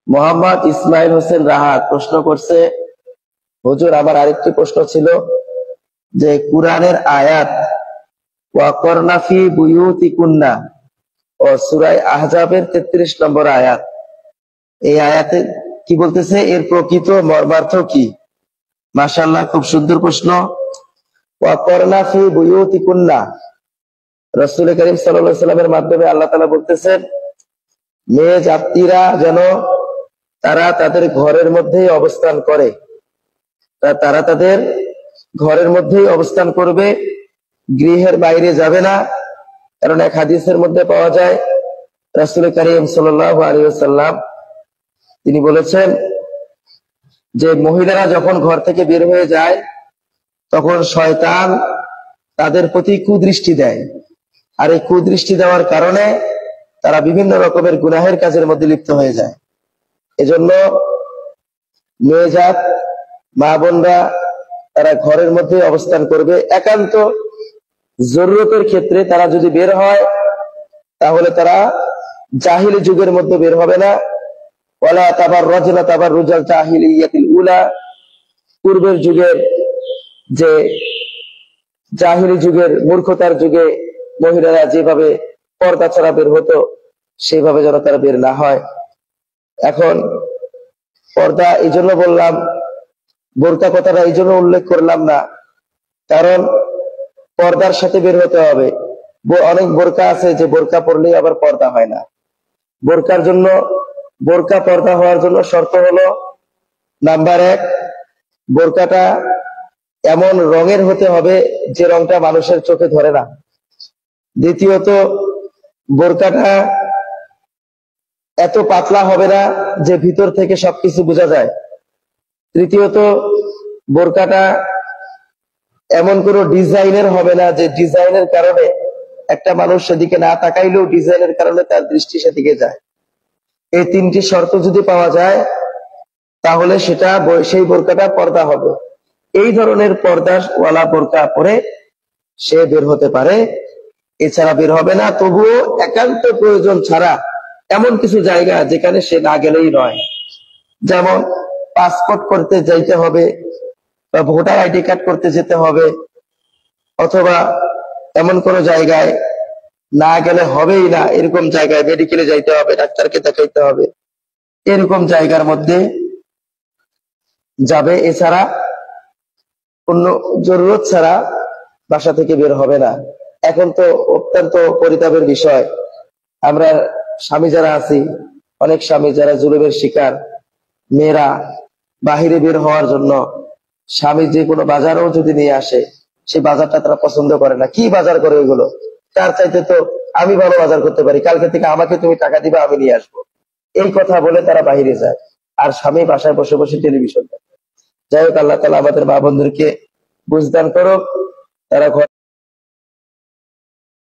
মোহাম্মদ ইসমাইল হোসেন রাহাত প্রশ্ন করছে, হুজুর আমার আরেকটি প্রশ্ন ছিল যে কুরআনের আয়াত ওয়াকরনা ফি বুয়ুতিকুন্না ও সূরা আহজাবের 33 নম্বর আয়াত, এই আয়াতে কি বলতেছে, এর প্রকৃত মর্মার্থ কি? মাশাআল্লাহ, খুব সুন্দর প্রশ্ন। ওয়াকরনা ফি বুয়ুতিকুন্না, রাসূল করিম সাল্লাল্লাহু আলাইহি সাল্লামের মাধ্যমে আল্লাহ তাআলা বলতেছেন মেয়ে জাতিরা যেন তারা তাদের ঘরের মধ্যেই অবস্থান করে, তারা তাদের ঘরের মধ্যেই অবস্থান করবে, গৃহের বাইরে যাবে না। কারণ এক হাদিসের মধ্যে পাওয়া যায় রাসূল করিম সাল্লাল্লাহু আলাইহি ওয়াসাল্লাম তিনি বলেছেন যে মহিলারা যখন ঘর থেকে বের হয়ে যায় তখন শয়তান তাদের প্রতি কুদৃষ্টি দেয়, আর এই কুদৃষ্টি দেওয়ার কারণে তারা বিভিন্ন রকমের গুনাহের কাজের মধ্যে লিপ্ত হয়ে যায়। এজন্য মেয়েজাত মা বোনরা তারা ঘরের মধ্যে অবস্থান করবে। একান্ত জরুরতের ক্ষেত্রে তারা যদি বের হয় তাহলে তারা জাহিলি যুগের মধ্যে বের হবে না। ওয়ালা তাবাররাজনা তাবাররুজাল জাহিলিয়াতিল উলা, পূর্বের যুগের যে জাহিলি যুগের মূর্খতার যুগে মহিলারা যেভাবে পর্দা ছাড়া বের হতো সেইভাবে যেন তারা বের না হয়। এখন পর্দা এই জন্য বললাম, বোরকা কথাটা এই জন্য উল্লেখ করলাম না, কারণ পর্দার সাথে বের হতে হবে। অনেক বোরকা আছে যে বোরকা পরলেই আবার পর্দা হয় না। বোরকা পর্দা হওয়ার জন্য শর্ত হলো, নাম্বার 1, বোরকাটা এমন রঙের হতে হবে যে রংটা মানুষের চোখে ধরে না। দ্বিতীয়ত, বোরকাটা এত পাতলা হবে না যে ভিতর থেকে সবকিছু বোঝা যায়। তৃতীয়ত, বোরকাটা এমন কোনো ডিজাইনের হবে না যে ডিজাইনের কারণে একটা মানুষ সেদিকে না তাকাইলেও ডিজাইনের কারণে তার দৃষ্টি সেদিকে যায়। এই 3টি শর্ত যদি পাওয়া যায় তাহলে সেই বোরকাটা পর্দা হবে। এই ধরনের পর্দাওয়ালা বোরকা পরে সে বের হতে পারে, এছাড়া বের হবে না। তবুও একান্ত প্রয়োজন ছাড়া এমন কিছু জায়গা যেখানে সে না গেলেই নয়, যেমন পাসপোর্ট করতে যাইতে হবে বা ভোটার আইডি কার্ড করতে যেতে হবে, অথবা এমন কোন জায়গায় না গেলে হবেই না এরকম জায়গায় মেডিকেলে যাইতে হবে, ডাক্তারকে দেখাইতে হবে, এরকম জায়গার মধ্যে যাবে। এছাড়া অন্য জরুরত ছাড়া বাসা থেকে বের হবে না। এখন তো অত্যন্ত পরিতাপের বিষয়, আমরা স্বামী যারা আছি, অনেক স্বামী যারা জুলুমের শিকার, মেয়েরা বাহিরে বের হওয়ার জন্য স্বামী যে কোনো বাজারও যদি নিয়ে আসে সেই বাজারটা তারা পছন্দ করে না। কি বাজার করে ওইগুলো, তার চাইতে তো আমি ভালো বাজার করতে পারি, কালকে থেকে আমাকে তুমি টাকা দিবা, আমি নিয়ে আসবো, এই কথা বলে তারা বাহিরে যায়, আর স্বামী বাসায় বসে বসে টেলিভিশন দেখে। যাই হোক, আল্লাহ তাআলা আমাদের মা বোনদেরকে বুঝদান করুক, তারা